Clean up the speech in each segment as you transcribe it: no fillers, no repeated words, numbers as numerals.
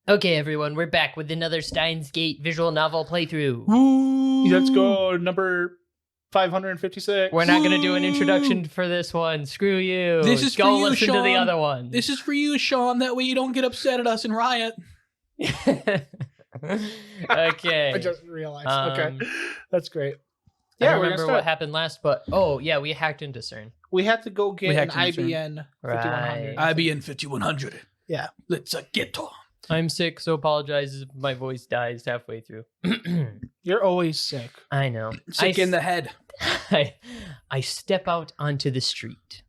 Okay, everyone, we're back with another Steins Gate visual novel playthrough. Woo! Let's go number 556. We're not going to do an introduction for this one. Screw you. This is go for you, listen Sean. to the other one. This is for you, Sean. That way you don't get upset at us and riot. Okay. I just realized. Okay. That's great. I Yeah, don't we're remember gonna what start. happened last, but we hacked into CERN. We had to go get We an hacked into IBN 5100. Right. IBN 5100. Yeah. Let's get on. I'm sick, so apologize if my voice dies halfway through. You're always sick. I know. Sick in the head. I step out onto the street.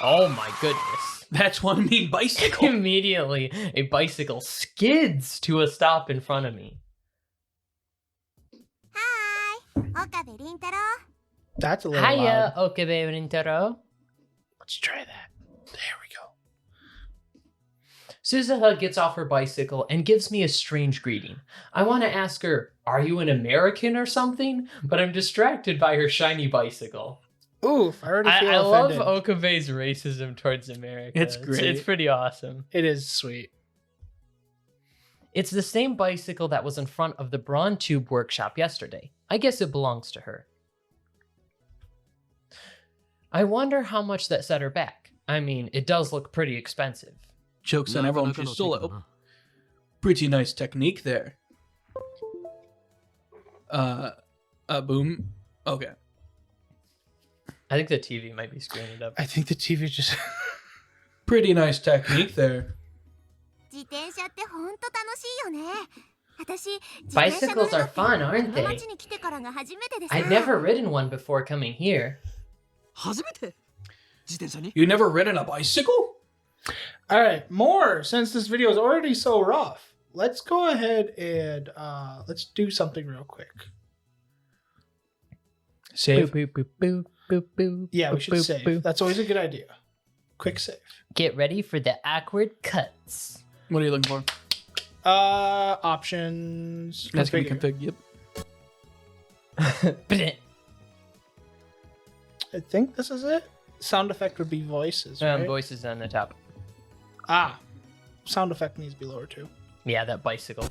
Oh my goodness. That's one mean bicycle. Immediately, a bicycle skids to a stop in front of me. That's a little loud. Hiya, Okabe Rintaro. Let's try that. There we go. Suzuha gets off her bicycle and gives me a strange greeting. I want to ask her, are you an American or something? But I'm distracted by her shiny bicycle. Oof, I already feel I love offended. Okabe's racism towards America. It's great. It's pretty awesome. It is sweet. It's the same bicycle that was in front of the Brawn Tube workshop yesterday. I guess it belongs to her. I wonder how much that set her back. I mean, it does look pretty expensive. Jokes on everyone. She stole it. Oh, pretty nice technique there. Boom. Okay. I think the TV might be screwing it up. I think the TV just... Pretty nice technique there. Bicycles are fun, aren't they? I'd never ridden one before coming here. You never ridden a bicycle? Alright, more. Since this video is already so rough, let's go ahead and let's do something real quick. Save. Boop, boop, boop, boop, boop, Yeah, we boop, should boop, save. boop. That's always a good idea. Quick save. Get ready for the awkward cuts. What are you looking for? Options. That's gonna be configure. config. Yep. I think this is it. Sound effect would be voices, right? Voices on the top. Ah. Sound effect needs to be lower too. Yeah, that bicycle.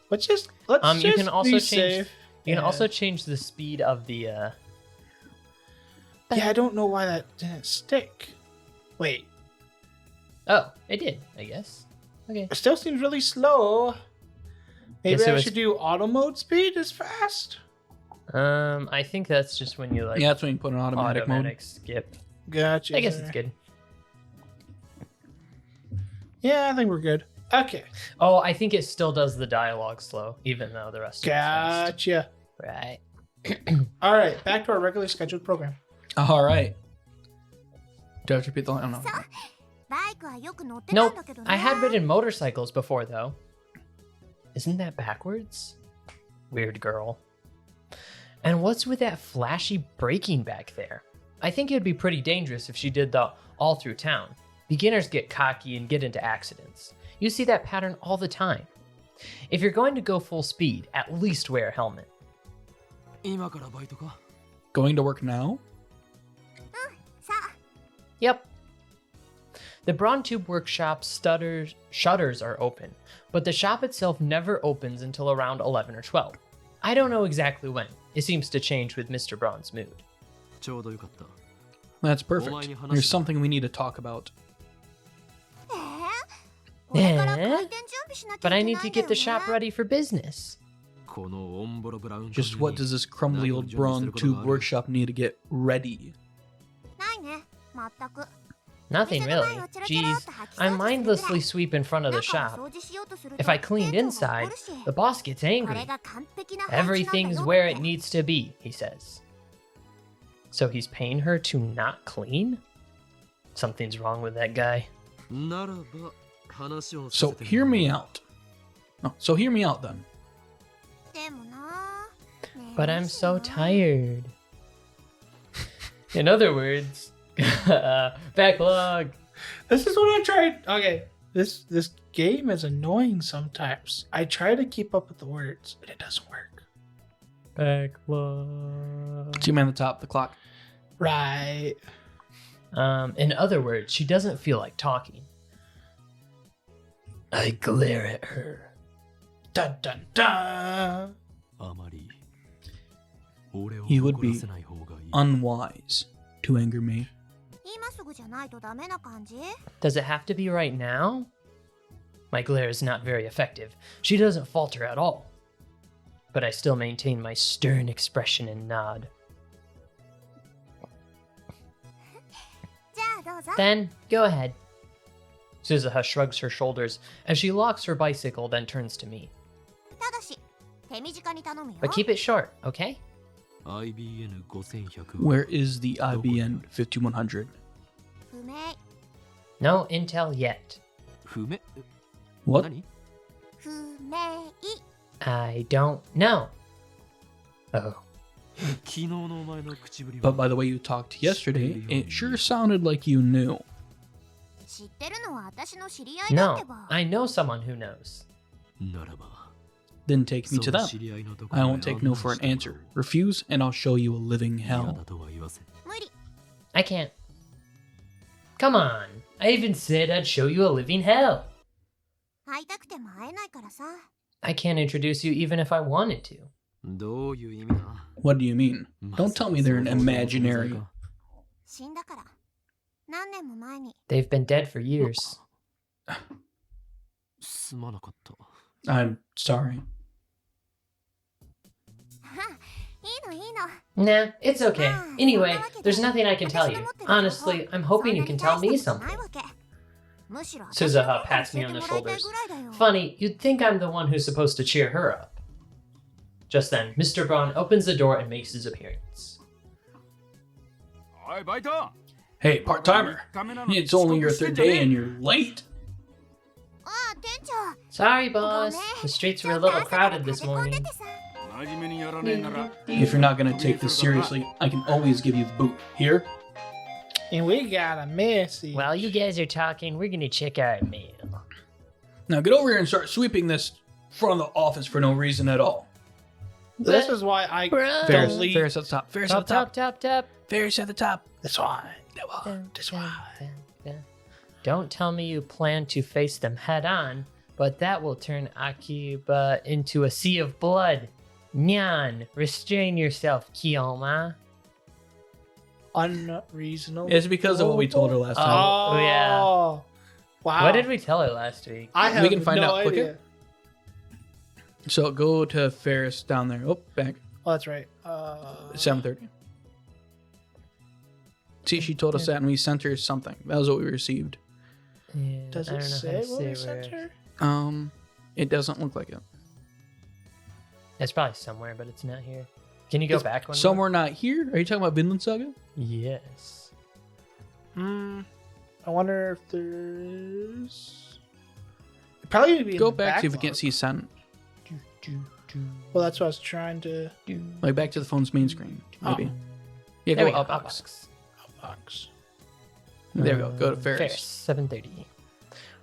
Let's just you can also be change. safe. You can Yeah. also change the speed of the. Yeah, I don't know why that didn't stick. Wait. Oh, it did. I guess. Okay. It still seems really slow. Maybe Guess it I was- should do auto mode speed as fast. I think that's just when you like. Yeah, that's when you put an automatic mode. skip. Gotcha. I guess it's good. Yeah, I think we're good. Okay. Oh, I think it still does the dialogue slow, even though the rest. Gotcha. Is fast. Right. All right, back to our regularly scheduled program. All right. Do I have to repeat the line? I don't know. Nope. I had ridden motorcycles before, though. Isn't that backwards? Weird girl. And what's with that flashy braking back there? I think it would be pretty dangerous if she did the all through town. Beginners get cocky and get into accidents. You see that pattern all the time. If you're going to go full speed, at least wear a helmet. Going to work now? Yep. The Brawn Tube Workshop shutters are open, but the shop itself never opens until around 11 or 12. I don't know exactly when. It seems to change with Mr. Braun's mood. That's perfect. There's something we need to talk about. But I need to get the shop ready for business. Just what does this crumbly old Brawn Tube workshop need to get ready? Nothing really. Geez, I mindlessly sweep in front of the shop. If I cleaned inside, the boss gets angry. Everything's where it needs to be, he says. So he's paying her to not clean? Something's wrong with that guy. So hear me out. No, so hear me out then. But I'm so tired. In other words, backlog. This is what I tried. Okay, this game is annoying sometimes. I try to keep up with the words, but it doesn't work. Backlog. See him at the top of the clock. Right. In other words, she doesn't feel like talking. I glare at her. Dun dun dun. You would be unwise to anger me. Does it have to be right now? My glare is not very effective. She doesn't falter at all. But I still maintain my stern expression and nod. Then, go ahead. Suzuha shrugs her shoulders as she locks her bicycle, then turns to me. But keep it short, okay? Where is the IBN 5100? No intel yet. What? I don't know. Oh. But by the way you talked yesterday, it sure sounded like you knew. No, I know someone who knows. Then take me to them. I won't take no for an answer. Refuse, and I'll show you a living hell. I can't. Come on. I even said I'd show you a living hell. I can't introduce you even if I wanted to. What do you mean? Don't tell me they're an imaginary. They've been dead for years. I'm sorry. Nah, it's okay. Anyway, there's nothing I can tell you. Honestly, I'm hoping you can tell me something. Suzuha pats me on the shoulders. Funny, you'd think I'm the one who's supposed to cheer her up. Just then, Mr. Braun opens the door and makes his appearance. Hey, part-timer. It's only your third day and you're late. Sorry, boss. The streets were a little crowded this morning. If you're not gonna take this seriously, I can always give you the boot. Here? And we got a message. While you guys are talking, we're gonna check our mail. Now get over here and start sweeping this front of the office for no reason at all. This is why I Ferris, delete. Ferris at the top. Ferris at the top. Top. Ferris at the top. That's why. That's why. Don't tell me you plan to face them head on, but that will turn Akiba into a sea of blood. Nyan, restrain yourself, Kiyoma. Unreasonable. It's because of what we told her last time. Oh, yeah. Wow. What did we tell her last week? I have We can find no out quicker. idea. So go to Ferris down there. Oh, back. Oh, that's right. 7:30. See, she told us that and we sent her something. That was what we received. Yeah, Does I it don't know say how to what we say sent where- her? It doesn't look like it. It's probably somewhere, but it's not here. Can you go back one more? Somewhere not here? Are you talking about Vinland Saga? Yes. I wonder if there's. It'd probably be in Go the back, see if we backlog. can't see sent. Well, that's what I was trying to Like back to the phone's main screen, maybe. Yeah, There go we go. upbox. box. There we go. Go to Ferris. Ferris, 7:30.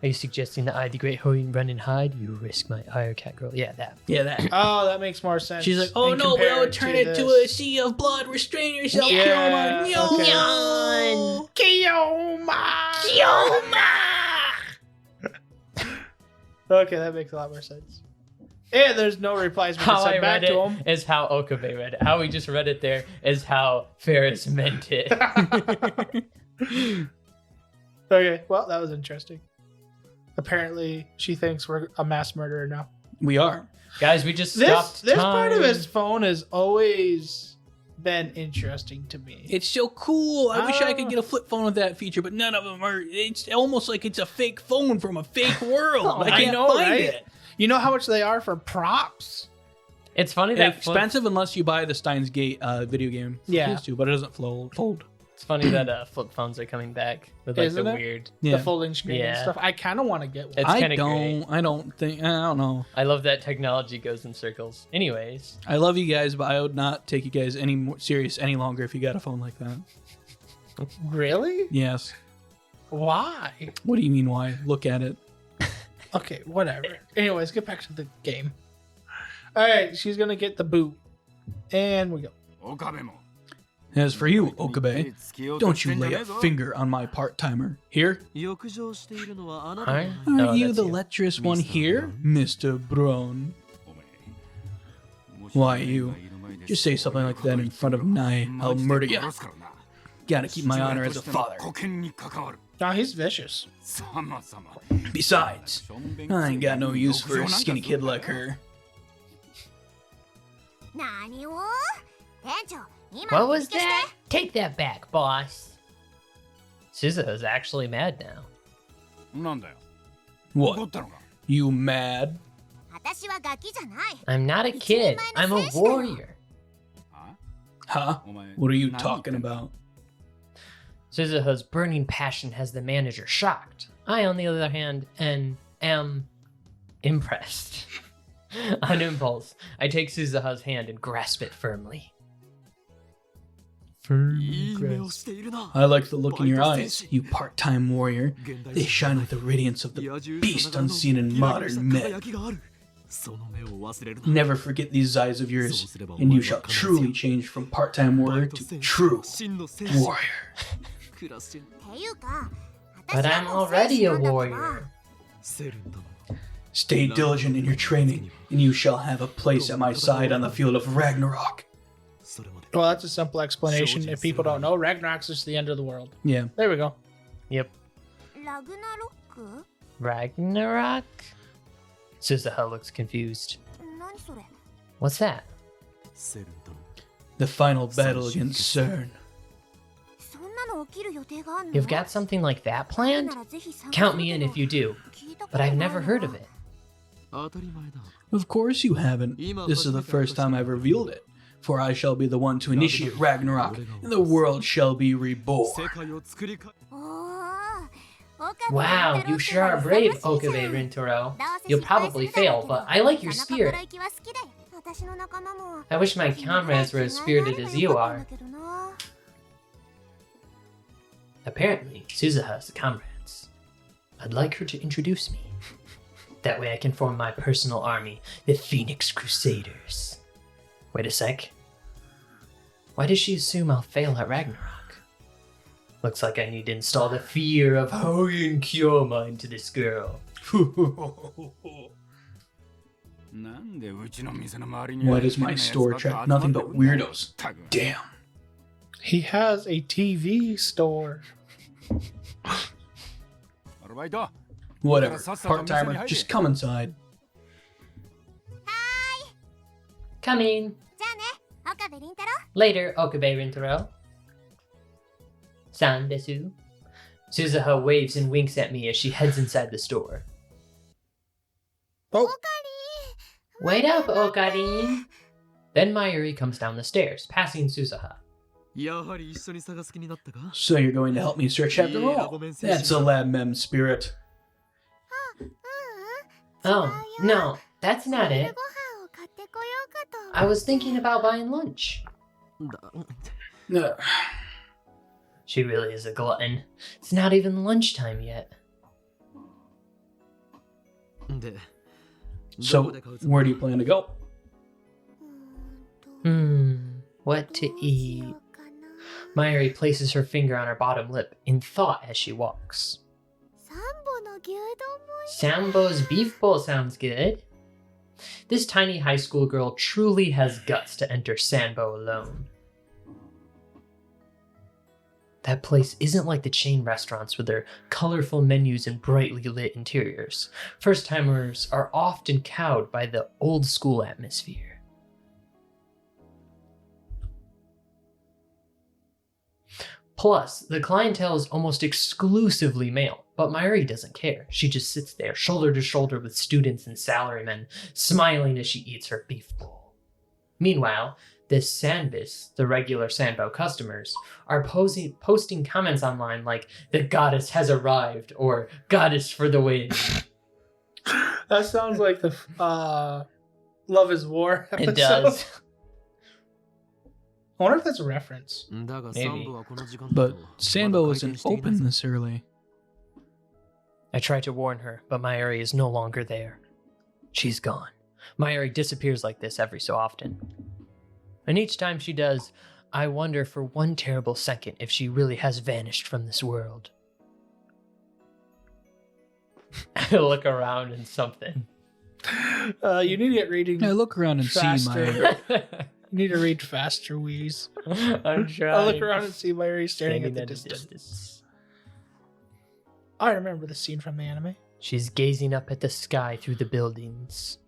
Are you suggesting that I, the great Hoyin, run and hide? You risk my ire, cat girl. Yeah, that. Yeah, that. Oh, that makes more sense. She's like, oh and no, we'll compared turn to it to this. a sea of blood. Restrain yourself, Yeah, Kiyoma. okay. Nyan. Okay, that makes a lot more sense. And there's no replies we can How I send back read to it him. is how Okabe read it. How we just read it there is how Ferris meant it. Okay, well, that was interesting. Apparently, she thinks we're a mass murderer now. We are. Guys, we just This stopped part of time. his phone has always been interesting to me. It's so cool. I wish I Ah. could get a flip phone with that feature, but none of them are. It's almost like it's a fake phone from a fake world. I can't find right? it. You know how much they are for props? It's funny that Expensive unless you buy the Steins Gate video game. for Yeah. PS2, but it doesn't fold. It's funny that flip phones are coming back with like Isn't the it? weird. Yeah. The folding screen and Yeah. stuff. I kind of want to get one. It's I kinda don't. great. I don't know. I love that technology goes in circles. Anyways, I love you guys, but I would not take you guys any more serious any longer if you got a phone like that. Really? Yes. Why? What do you mean? Why? Look at it. Okay, whatever. Anyways, get back to the game. All right, she's gonna get the boot, and we go. As for you, Okabe, don't you lay a finger on my part-timer. Here? Alright. Are No, you that's the lecherous one here, Mr. Braun? Why, you? Just say something like that in front of Nai, I'll murder you. Gotta keep my honor as a father. Nah, he's vicious. Besides, I ain't got no use for a skinny kid like her. What was that? Take that back, boss. Suzuha's actually mad now. What? You mad? I'm not a kid. I'm a warrior. Huh? What are you talking about? Suzuha's burning passion has the manager shocked. I, on the other hand, am impressed. On impulse, I take Suzuha's hand and grasp it firmly. I like the look in your eyes, you part-time warrior. They shine with the radiance of the beast unseen in modern men. Never forget these eyes of yours, and you shall truly change from part-time warrior to true warrior. But I'm already a warrior. Stay diligent in your training, and you shall have a place at my side on the field of Ragnarok. Well, that's a simple explanation. If people don't know, Ragnarok's just the end of the world. Yeah. There we go. Yep. Ragnarok? Suzuha looks confused. What's that? The final battle against CERN. You've got something like that planned? Count me in if you do, but I've never heard of it. Of course you haven't. This is the first time I've revealed it. For I shall be the one to initiate Ragnarok, and the world shall be reborn. Wow, you sure are brave, Okabe Rintaro. You'll probably fail, but I like your spirit. I wish my comrades were as spirited as you are. Apparently, Suzuha has comrades. I'd like her to introduce me. That way I can form my personal army, the Phoenix Crusaders. Wait a sec. Why does she assume I'll fail at Ragnarok? Looks like I need to install the fear of Hogen Kyoma into this girl. Why does my store attract nothing but weirdos? Damn. He has a TV store. Whatever. Part-timer, just come inside. Coming. Later, Okabe Rintaro. San desu. Suzuha waves and winks at me as she heads inside the store. Oh. Wait up, Okarin! Then Mayuri comes down the stairs, passing Suzuha. So you're going to help me search after all? That's a lab mem spirit. Oh, no, that's not it. I was thinking about buying lunch. She really is a glutton. It's not even lunchtime yet. So, where do you plan to go? What to eat? Mayuri places her finger on her bottom lip in thought as she walks. Sambo's beef bowl sounds good. This tiny high school girl truly has guts to enter Sambo alone. That place isn't like the chain restaurants with their colorful menus and brightly lit interiors. First-timers are often cowed by the old-school atmosphere. Plus, the clientele is almost exclusively male, but Mayuri doesn't care. She just sits there, shoulder to shoulder with students and salarymen, smiling as she eats her beef bowl. Meanwhile, the Sanbis, the regular Sanbo customers, are posting comments online like, "The goddess has arrived," or "Goddess for the win." That sounds like the Love is War episode. It does. I wonder if that's a reference. Maybe. But Sambo isn't open this early. I try to warn her, but Mayuri is no longer there. She's gone. Mayuri disappears like this every so often. And each time she does, I wonder for one terrible second if she really has vanished from this world. I look around and something. You need to get reading. I look around and faster. see my. You need to read faster, Wheeze. I'm trying. I look around and see Mayuri standing at the a distance. I remember the scene from the anime. She's gazing up at the sky through the buildings.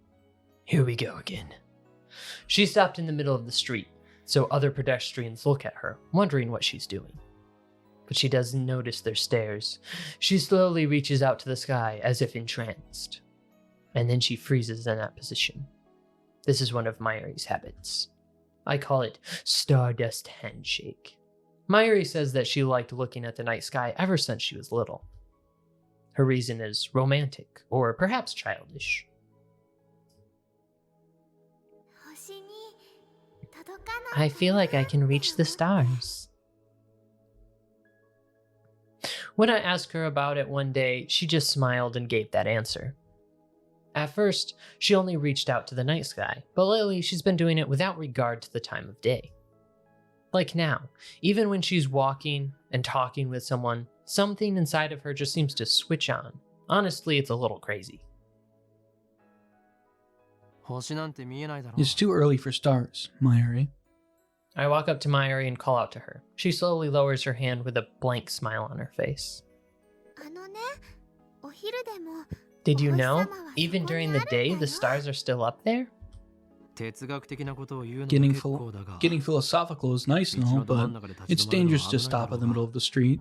Here we go again. She stopped in the middle of the street, so other pedestrians look at her, wondering what she's doing. But she doesn't notice their stares. She slowly reaches out to the sky as if entranced. And then she freezes in that position. This is one of Mayuri's habits. I call it Stardust Handshake. Mayuri says that she liked looking at the night sky ever since she was little. Her reason is romantic, or perhaps childish. I feel like I can reach the stars. When I asked her about it one day, she just smiled and gave that answer. At first, she only reached out to the night sky, but lately she's been doing it without regard to the time of day. Like now, even when she's walking and talking with someone, something inside of her just seems to switch on. Honestly, it's a little crazy. It's too early for stars, Mayuri. I walk up to Mayuri and call out to her. She slowly lowers her hand with a blank smile on her face. Did you know? Even during the day, the stars are still up there? Getting philosophical is nice and all, but it's dangerous to stop in the middle of the street.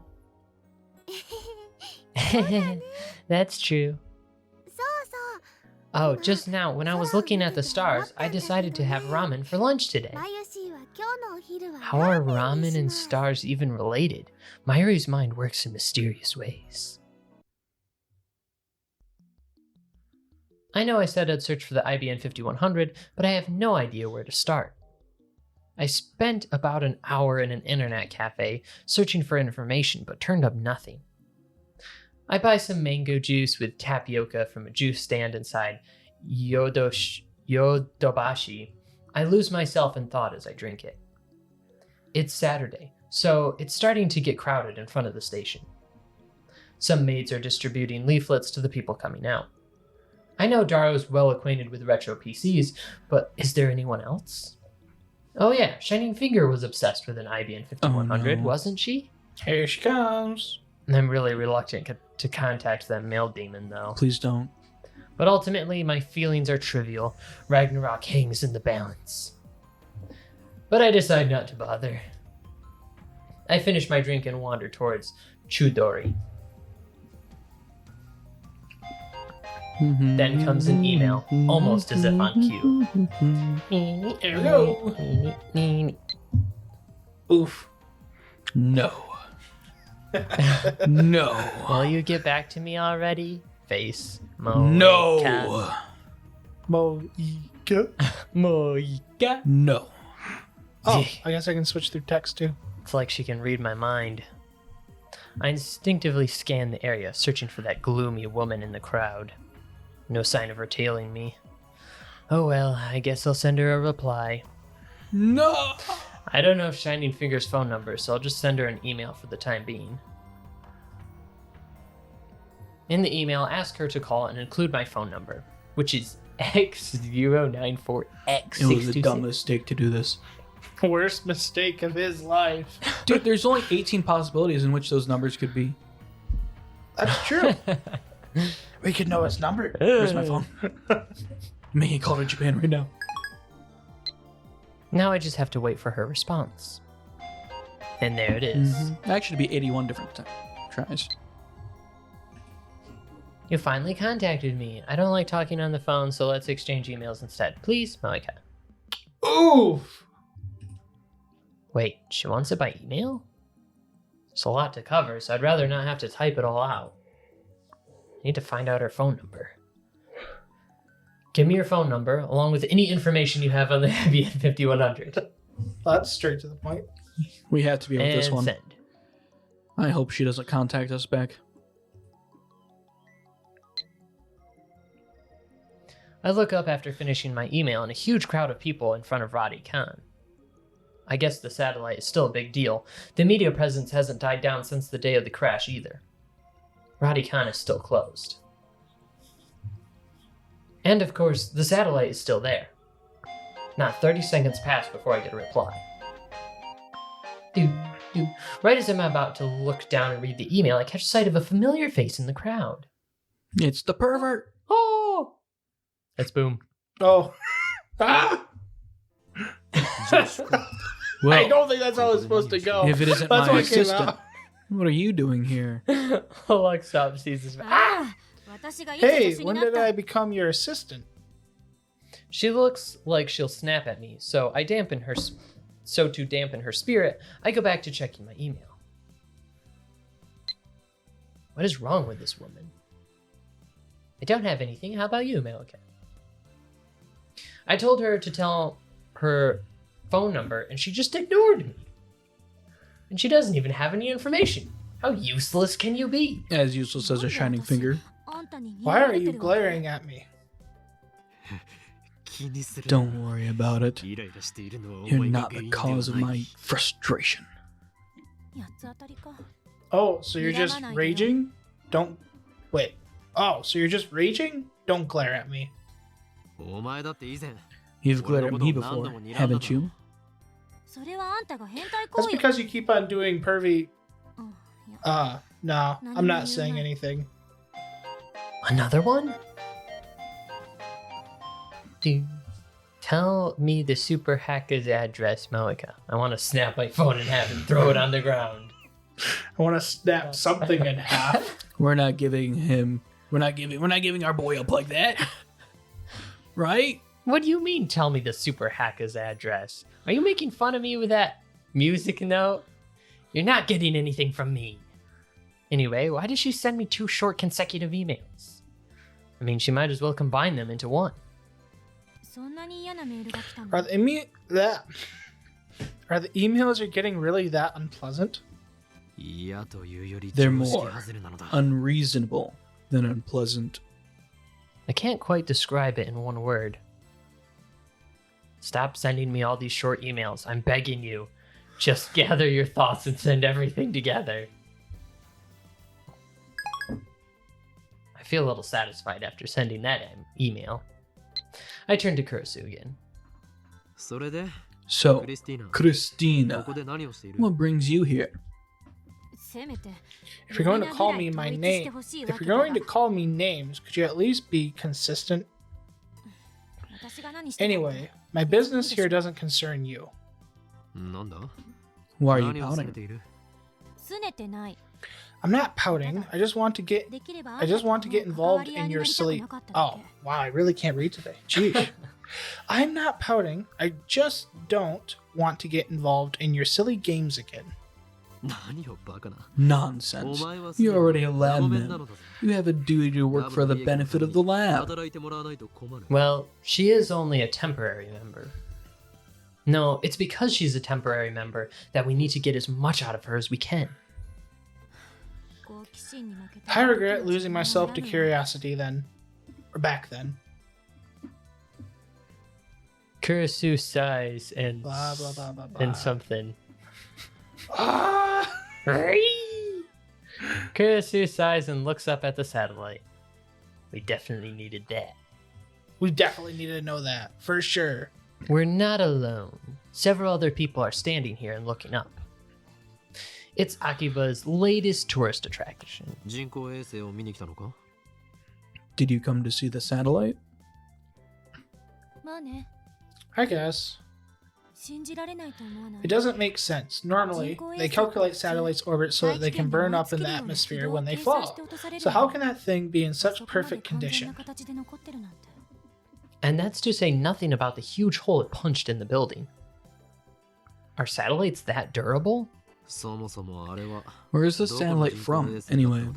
That's true. Oh, just now, when I was looking at the stars, I decided to have ramen for lunch today. How are ramen and stars even related? Mayuri's mind works in mysterious ways. I know I said I'd search for the IBN 5100, but I have no idea where to start. I spent about an hour in an internet cafe searching for information, but turned up nothing. I buy some mango juice with tapioca from a juice stand inside Yodobashi. I lose myself in thought as I drink it. It's Saturday, so it's starting to get crowded in front of the station. Some maids are distributing leaflets to the people coming out. I know Daro's well acquainted with retro PCs, but is there anyone else? Oh yeah, Shining Finger was obsessed with an IBM 5100, wasn't she? Here she comes. I'm really reluctant to contact that mail demon, though. Please don't. But ultimately, my feelings are trivial. Ragnarok hangs in the balance. But I decide not to bother. I finish my drink and wander towards Chudori. Then comes an email, almost as if on cue. Here we go. Oof. No. No. Will you get back to me already? Face. No. Moika. Moika. No. Oh, I guess I can switch through text too. It's like she can read my mind. I instinctively scan the area, searching for that gloomy woman in the crowd. No sign of her tailing me. Oh well, I guess I'll send her a reply. No. I don't know if Shining Finger's phone number, so I'll just send her an email for the time being. In the email, ask her to call and include my phone number, which is X094X626. It was a dumb mistake to do this. Worst mistake of his life. Dude, there's only 18 possibilities in which those numbers could be. That's true. We could know his number. Where's my phone? I'm making a call to Japan right now. Now I just have to wait for her response. And there it is. Actually, it'd be 81 different tries. You finally contacted me. I don't like talking on the phone, so let's exchange emails instead. Please, Moika. Oof. Wait, she wants it by email? It's a lot to cover, so I'd rather not have to type it all out. I need to find out her phone number. Give me your phone number, along with any information you have on the IBM 5100. That's straight to the point. We have to be with this one. Send. I hope she doesn't contact us back. I look up after finishing my email and a huge crowd of people in front of Radhi Khan. I guess the satellite is still a big deal. The media presence hasn't died down since the day of the crash either. Radicon is still closed. And of course, the satellite is still there. Not 30 seconds pass before I get a reply. Right as I'm about to look down and read the email, I catch sight of a familiar face in the crowd. It's the pervert. Oh! That's Boom. Oh. Ah! Well, I don't think that's how it's supposed to go. if it isn't That's my what came assistant, out. what are you doing here? Lux stops, sees his ah! Hey, when did I become your assistant? She looks like she'll snap at me, so to dampen her spirit, I go back to checking my email. What is wrong with this woman? I don't have anything. How about you, Malika? I told her to tell her phone number, and she just ignored me. And she doesn't even have any information. How useless can you be? As useless as a shining finger. Why are you glaring at me? Don't worry about it. You're not the cause of my frustration. Oh, so you're just raging? Wait. Oh, so you're just raging? Don't glare at me. You've glared at me before, haven't you? That's because you keep on doing pervy... no, I'm not saying anything. Another one? Dude, tell me the super hacker's address, Malika. I want to snap my phone in half and throw it on the ground. I want to snap something in half. We're not giving our boy up like that. Right? What do you mean, tell me the super hacker's address? Are you making fun of me with that music note? You're not getting anything from me. Anyway, why did she send me 2 short consecutive emails? I mean, she might as well combine them into one. Are the emails you're getting really that unpleasant? They're more unreasonable than unpleasant. I can't quite describe it in one word. Stop sending me all these short emails. I'm begging you. Just gather your thoughts and send everything together. I feel a little satisfied after sending that email. I turn to Kurisu again. So, Christina, what brings you here? If you're going to call me names, could you at least be consistent? Anyway, my business here doesn't concern you. Why are you pouting? I'm not pouting. I just want to get involved in your silly... Oh, wow, I really can't read today. Jeez. I'm not pouting. I just don't want to get involved in your silly games again. Nonsense. You're already a lab man. You have a duty to work for the benefit of the lab. Well, she is only a temporary member. No, it's because she's a temporary member that we need to get as much out of her as we can. I regret losing myself to curiosity then. Or back then. Kurisu sighs and Blah, blah, blah, blah, blah. and something. Ah! Kurisu sighs and looks up at the satellite. We definitely needed that. We definitely need to know that, for sure. We're not alone. Several other people are standing here and looking up. It's Akiba's latest tourist attraction. Did you come to see the satellite? I guess. It doesn't make sense. Normally, they calculate satellites' orbit so that they can burn up in the atmosphere when they fall. So how can that thing be in such perfect condition? And that's to say nothing about the huge hole it punched in the building. Are satellites that durable? Where is the satellite from, anyway?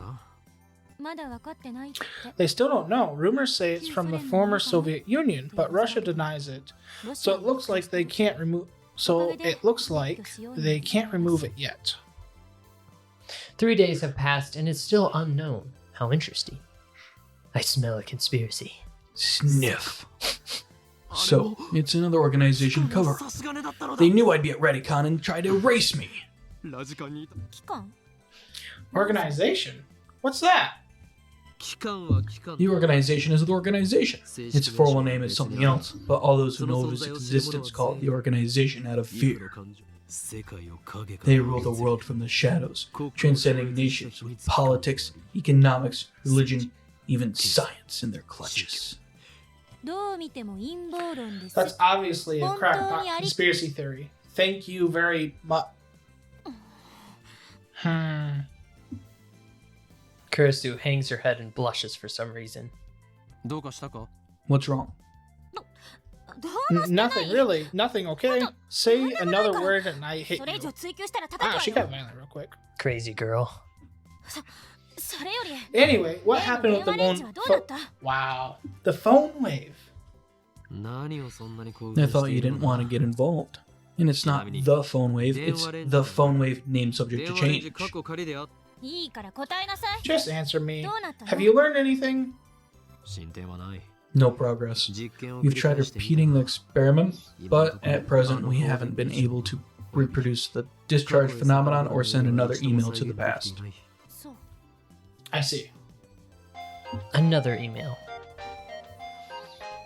They still don't know. Rumors say it's from the former Soviet Union, but Russia denies it. So it looks like they can't remove it yet. 3 days have passed and it's still unknown. How interesting. I smell a conspiracy. Sniff. So, it's another organization cover. They knew I'd be at Redicon and tried to erase me. Organization? What's that? The organization is the organization. Its formal name is something else, but all those who know of its existence call it the organization out of fear. They rule the world from the shadows, transcending nations with politics, economics, religion, even science in their clutches. That's obviously a crackpot conspiracy theory. Thank you very much. Kurisu hangs her head and blushes for some reason. What's wrong? Nothing, really. Nothing, okay? Say another word and I hit you. Wow, she got violent real quick. Crazy girl. Anyway, what happened with the Wow. The phone wave. I thought you didn't want to get involved. And it's not the phone wave, it's the phone wave name subject to change. Just answer me. Have you learned anything? No progress. We've tried repeating the experiment, but at present we haven't been able to reproduce the discharge phenomenon or send another email to the past. I see. Another email.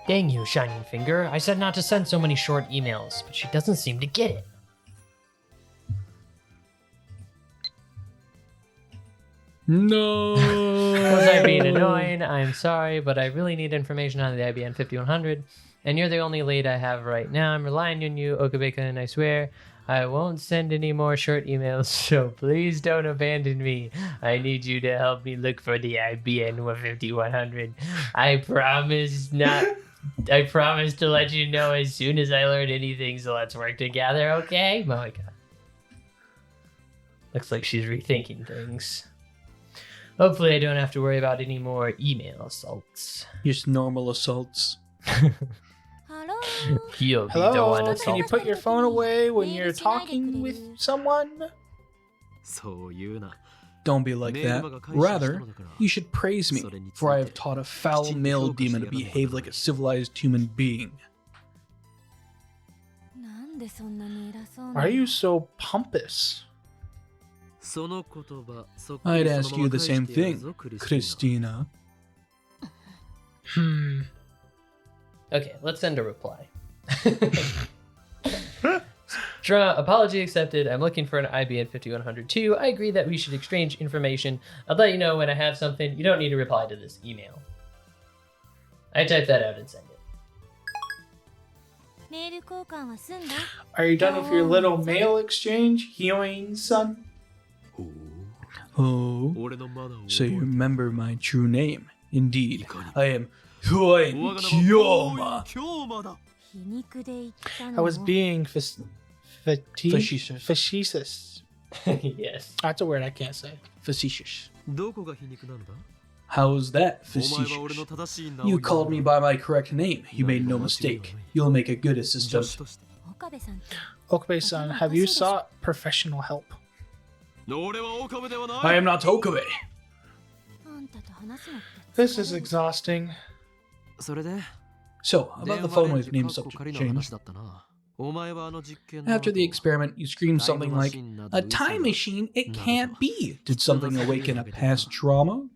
Dang you, Shining Finger. I said not to send so many short emails, but she doesn't seem to get it. No! Was I being annoying? I'm sorry, but I really need information on the IBN 5100, and you're the only lead I have right now. I'm relying on you, Okabe-kun, and I swear I won't send any more short emails, so please don't abandon me. I need you to help me look for the IBN 5100. I promise to let you know as soon as I learn anything, so let's work together, okay? Oh my god. Looks like she's rethinking things. Hopefully I don't have to worry about any more email assaults. Just normal assaults. You'll be the Hello? one Can assaulted. you put your phone away when you're talking with someone? Don't be like that. Rather, you should praise me, for I have taught a foul male demon to behave like a civilized human being. Why are you so pompous? I'd ask you the same thing, Christina. Okay, let's send a reply. Apology accepted. I'm looking for an IBN 5100 too. I agree that we should exchange information. I'll let you know when I have something. You don't need to reply to this email. I type that out and send it. Are you done with your little mail exchange, Hyoin-san? Oh, so you remember my true name. Indeed, I am Hyoin Kyoma. I was being Facetious. facetious. Yes. That's a word I can't say. Facetious. How's that facetious? You called me by my correct name. You made no mistake. You'll make a good assistant. Okabe-san, have you sought professional help? I am not Okabe. This is exhausting. So, about the phone wave name subject change. After the experiment, you screamed something like, "A time machine? It can't be!" Did something awaken a past trauma?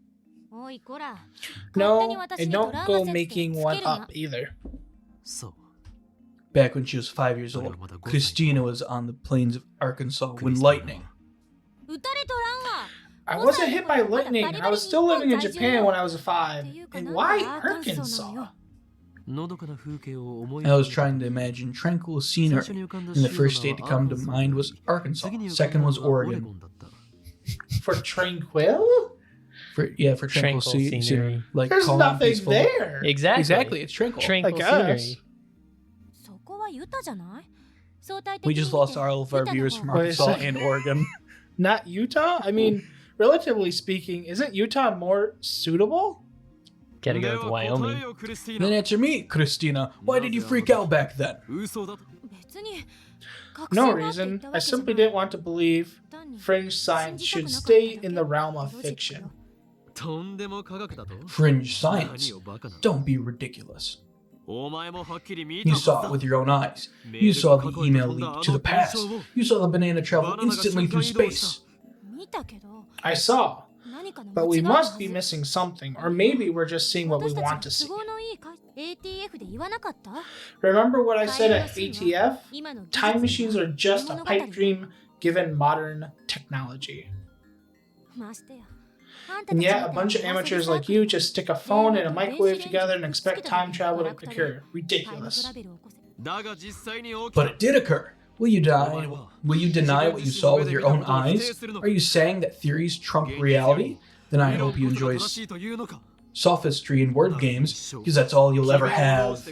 No, and don't go making one up either. Back when she was 5 years old, Christina was on the plains of Arkansas when lightning. I wasn't hit by lightning. I was still living in Japan when I was 5. And why Arkansas? I was trying to imagine tranquil scenery, and the first state to come to mind was Arkansas. Second was Oregon. For tranquil? For tranquil Tranquil scenery. Like There's calm, nothing peaceful. there. Exactly. It's tranquil. Tranquil I guess. scenery. We just lost all of our viewers from Wait a Arkansas second. and Oregon. Not Utah? I mean, relatively speaking, isn't Utah more suitable? Gotta go with Wyoming. Then answer me, Christina. Why did you freak out back then? No reason. I simply didn't want to believe fringe science should stay in the realm of fiction. Fringe science. Don't be ridiculous. You saw it with your own eyes. You saw the email leap to the past. You saw the banana travel instantly through space. I saw. But we must be missing something, or maybe we're just seeing what we want to see. Remember what I said at ATF? Time machines are just a pipe dream given modern technology. And yet, a bunch of amateurs like you just stick a phone and a microwave together and expect time travel to occur. Ridiculous. But it did occur. Will you deny what you saw with your own eyes? Are you saying that theories trump reality? Then I hope you enjoy sophistry and word games, because that's all you'll ever have.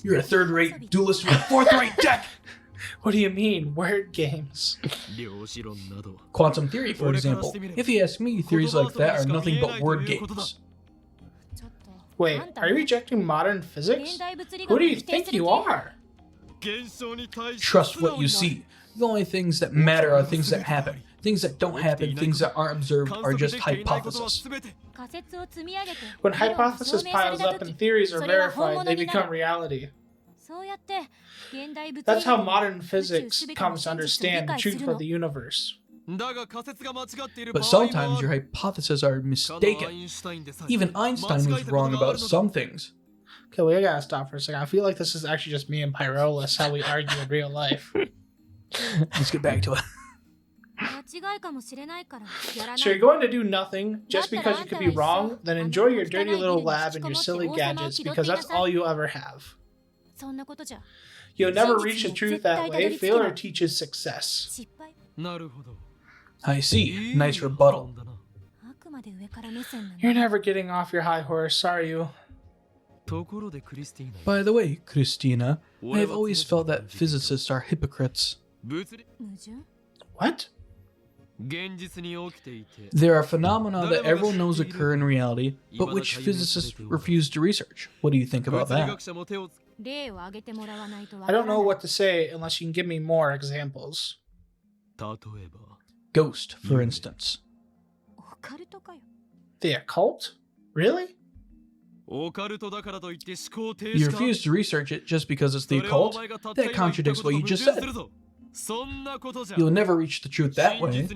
You're a third-rate duelist with a fourth-rate deck! What do you mean, word games? Quantum theory, for example. If you ask me, theories like that are nothing but word games. Wait, are you rejecting modern physics? Who do you think you are? Trust what you see. The only things that matter are things that happen. Things that don't happen, things that aren't observed, are just hypotheses. When hypothesis piles up and theories are verified, they become reality. That's how modern physics comes to understand the truth of the universe. But sometimes your hypotheses are mistaken. Even Einstein was wrong about some things. Okay, we gotta stop for a second. I feel like this is actually just me and Pyrolis, how we argue in real life. Let's get back to it. So you're going to do nothing just because you could be wrong? Then enjoy your dirty little lab and your silly gadgets, because that's all you'll ever have. You'll never reach the truth that way. Failure teaches success. I see. Nice rebuttal. You're never getting off your high horse, are you? By the way, Christina, I have always felt that physicists are hypocrites. What? There are phenomena that everyone knows occur in reality, but which physicists refuse to research. What do you think about that? I don't know what to say unless you can give me more examples. Ghost, for instance. The occult? Really? You refuse to research it just because it's the occult? That contradicts what you just said. You'll never reach the truth that way.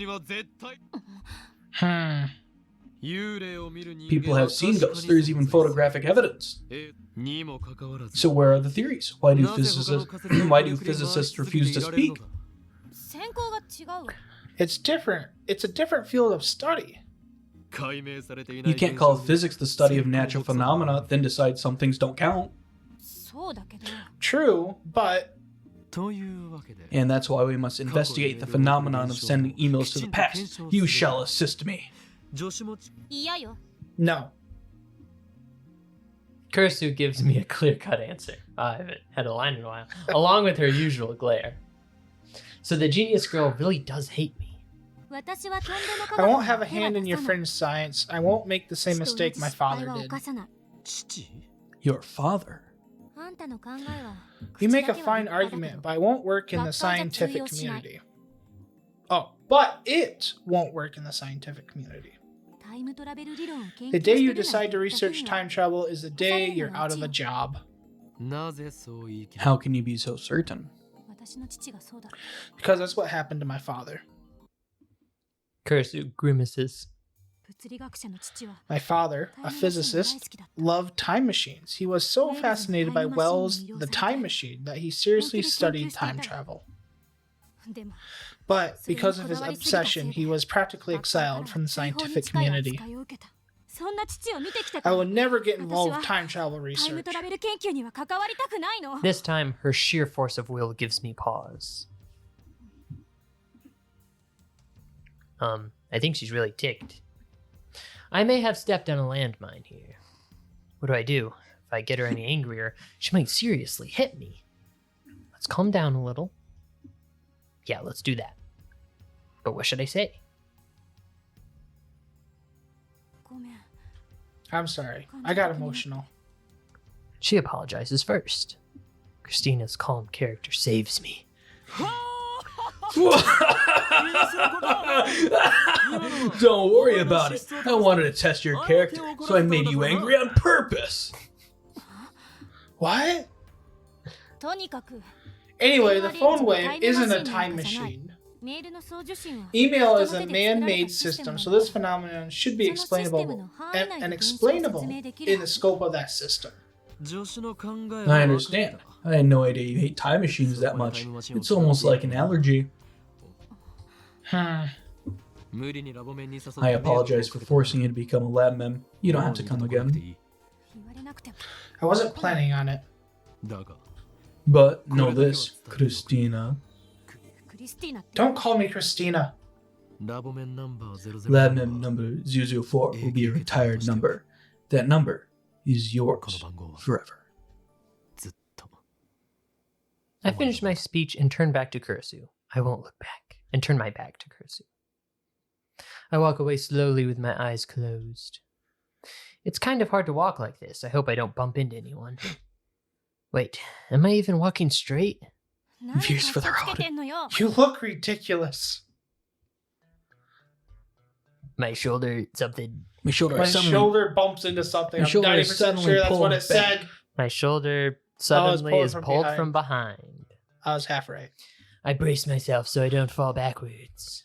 People have seen ghosts. There's even photographic evidence. So where are the theories? Why do physicists refuse to speak? It's different. It's a different field of study. You can't call physics the study of natural phenomena, then decide some things don't count. True, but... And that's why we must investigate the phenomenon of sending emails to the past. You shall assist me. No. Kursu gives me a clear-cut answer. I haven't had a line in a while. Along with her usual glare. So the genius girl really does hate me. I won't have a hand in your friend's science. I won't make the same mistake my father did. Your father? You make a fine argument, but I won't work in the scientific community. Oh, but it won't work in the scientific community. The day you decide to research time travel is the day you're out of a job. How can you be so certain? Because that's what happened to my father. Kursu grimaces. My father, a physicist, loved time machines. He was so fascinated by Wells' The Time Machine that he seriously studied time travel. But because of his obsession, he was practically exiled from the scientific community. I will never get involved with time travel research. This time, her sheer force of will gives me pause. I think she's really ticked. I may have stepped on a landmine here. What do I do? If I get her any angrier, she might seriously hit me. Let's calm down a little. Yeah, let's do that. But what should I say? I'm sorry. I got emotional. She apologizes first. Christina's calm character saves me. Don't worry about it. I wanted to test your character, so I made you angry on purpose. What? Anyway, the phone wave isn't a time machine. Email is a man-made system, so this phenomenon should be explainable and explainable in the scope of that system. I understand. I had no idea you hate time machines that much. It's almost like an allergy. I apologize for forcing you to become a lab mem. You don't have to come again. I wasn't planning on it. But know this, Christina. Don't call me Christina. Lab mem number 004 will be a retired number. That number is yours forever. I finished my speech and turned back to Kurisu. I won't look back, and turn my back to Kurisu. I walk away slowly with my eyes closed. It's kind of hard to walk like this. I hope I don't bump into anyone. Wait, am I even walking straight? Views for the road. You look ridiculous. My shoulder, something. My shoulder Bumps into something. My I'm 90% sure that's what it said. My shoulder suddenly is pulled behind. from behind. I was half right. I brace myself so I don't fall backwards.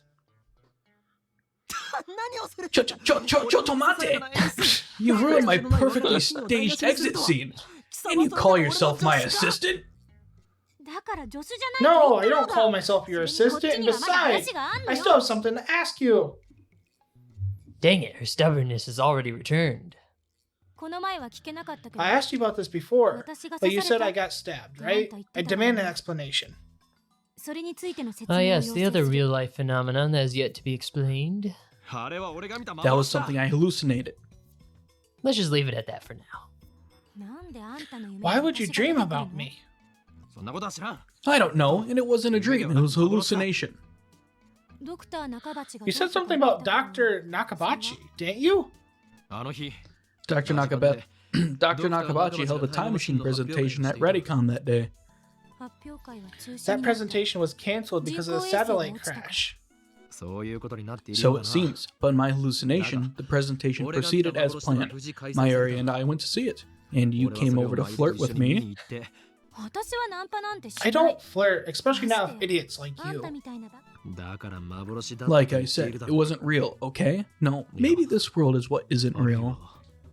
Tomate! You ruined my perfectly staged exit scene. And you call yourself my assistant? No, I don't call myself your assistant, and besides, I still have something to ask you. Dang it, her stubbornness has already returned. I asked you about this before, but you said I got stabbed, right? I demand an explanation. Ah yes, the other real-life phenomenon that has yet to be explained. That was something I hallucinated. Let's just leave it at that for now. Why would you dream about me? I don't know, and it wasn't a dream, it was a hallucination. You said something about Dr. Nakabachi, didn't you? Dr. Nakabachi held a time machine presentation at Redicon that day. That presentation was canceled because of the satellite crash. So it seems, but in my hallucination, the presentation proceeded as planned. Mayuri and I went to see it, and you came over to flirt with me. I don't flirt, especially not with idiots like you. Like I said, it wasn't real, okay? No, maybe this world is what isn't real.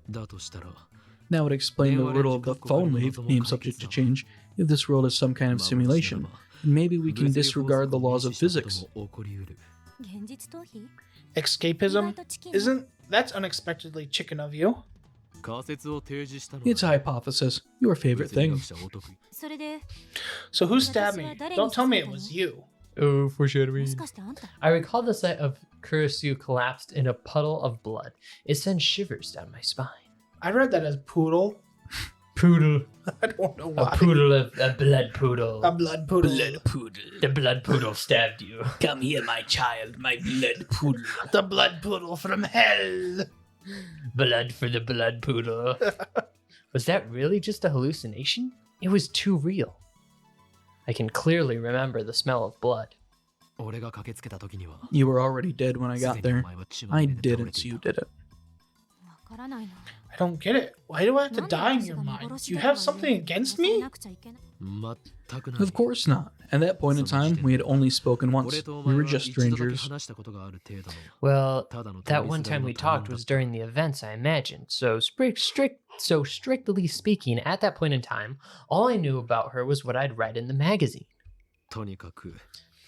That would explain the riddle of the phone wave, name subject to change, if this world is some kind of simulation. And maybe we can disregard the laws of physics. Escapism? That's unexpectedly chicken of you. It's a hypothesis. Your favorite thing. So who stabbed me? Don't tell me it was you. Oh, foreshadowing. I recall the sight of Kurisu collapsed in a puddle of blood. It sends shivers down my spine. I read that as poodle. Poodle. I don't know why. A blood poodle. A blood poodle. Blood poodle. The blood poodle stabbed you. Come here, my child, my blood poodle. The blood poodle from hell. Blood for the blood poodle. Was that really just a hallucination? It was too real. I can clearly remember the smell of blood. You were already dead when I got there. I didn't, so you did it. I don't get it. Why do I have to die in your mind? Do you have something against me? Of course not. At that point in time, we had only spoken once. We were just strangers. Well, that one time we talked was during the events, I imagine. So strictly speaking, at that point in time, all I knew about her was what I'd read in the magazine.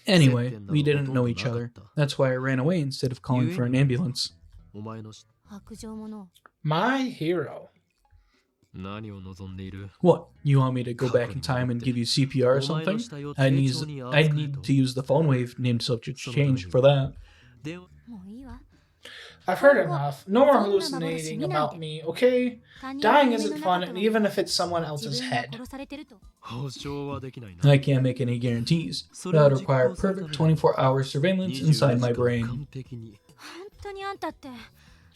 Anyway, we didn't know each other. That's why I ran away instead of calling for an ambulance. My hero. What? You want me to go back in time and give you CPR or something? I'd need to use the phone wave named subject change for that. I've heard enough. No more hallucinating about me, okay? Dying isn't fun, even if it's someone else's head. I can't make any guarantees. That would require perfect 24-hour surveillance inside my brain.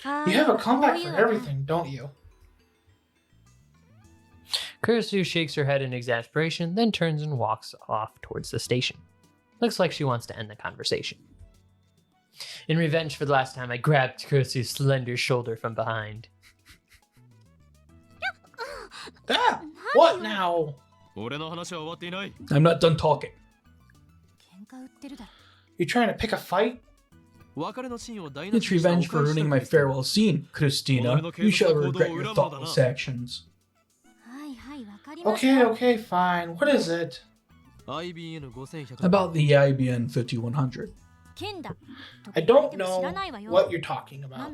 You have a comeback for everything, don't you? Kurisu shakes her head in exasperation, then turns and walks off towards the station. Looks like she wants to end the conversation. In revenge for the last time, I grabbed Kurisu's slender shoulder from behind. Ah! What now? I'm not done talking. You trying to pick a fight? It's revenge for ruining my farewell scene, Christina. You shall regret your thoughtless actions. Okay, fine. What is it? About the IBN 5100. I don't know what you're talking about.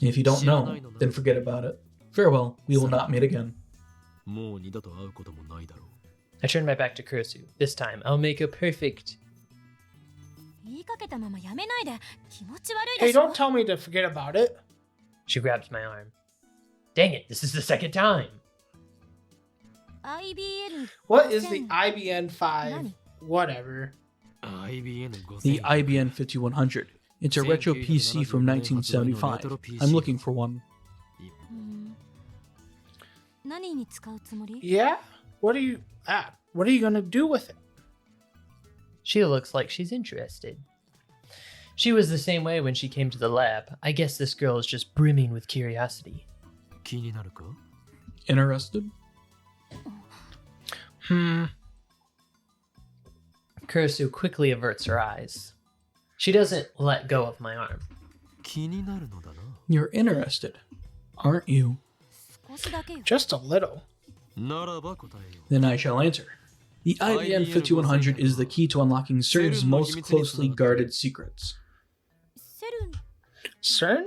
If you don't know, then forget about it. Farewell, we will not meet again. I turn my back to Kurosu. This time, I'll make a perfect... Hey, don't tell me to forget about it. She grabs my arm. Dang it, this is the second time. What is the IBN 5? Whatever. The IBN 5100. It's a retro PC from 1975. I'm looking for one. Yeah? What are you gonna do with it? She looks like she's interested. She was the same way when she came to the lab. I guess this girl is just brimming with curiosity. Interested? Kurosu quickly averts her eyes. She doesn't let go of my arm. You're interested, aren't you? Just a little. Then I shall answer. The IBN 5100 is the key to unlocking CERN's most closely guarded secrets. CERN?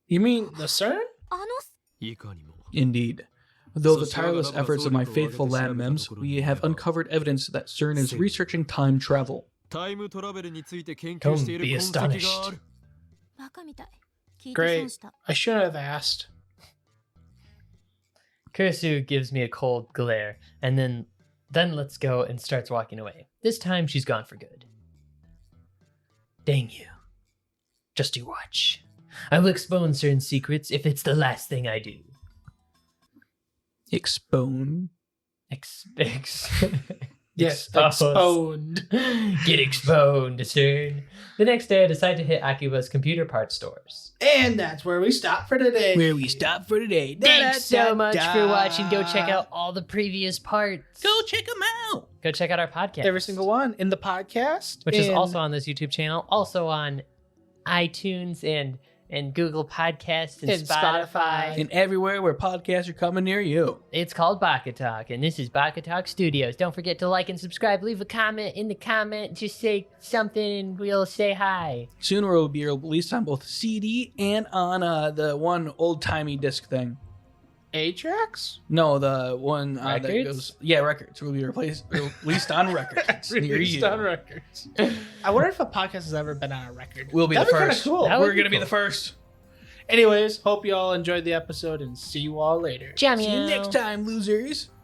You mean the CERN? Indeed. Though the tireless efforts of my faithful lab mems, we have uncovered evidence that CERN is researching time travel. Don't be astonished. Great. I should have asked. Kurosu gives me a cold glare, and then lets go and starts walking away. This time, she's gone for good. Dang you. Just you watch. I will expose certain secrets if it's the last thing I do. Expone? Yes, exposed. Get exposed, CERN. The next day, I decide to hit Akiba's computer parts stores. And that's where we stop for today. Thanks so much for watching. Go check out all the previous parts. Go check them out! Go check out our podcast. Every single one in the podcast. Which is also on this YouTube channel, also on iTunes and Google Podcasts and Spotify. And everywhere where podcasts are coming near you. It's called Baka-Talk, and this is Baka-Talk Studios. Don't forget to like and subscribe. Leave a comment in the comment. Just say something and we'll say hi. Soon it will be released on both CD and on the one old-timey disc thing. A-Tracks? No, the one that Records? goes... Yeah, records. Will be released on records. Released on records. I wonder if a podcast has ever been on a record. We'll be That'd the be first. Kinda cool. That We're would be going to be cool. the first. Anyways, hope you all enjoyed the episode and see you all later. Ciao, See you meow. next time, losers.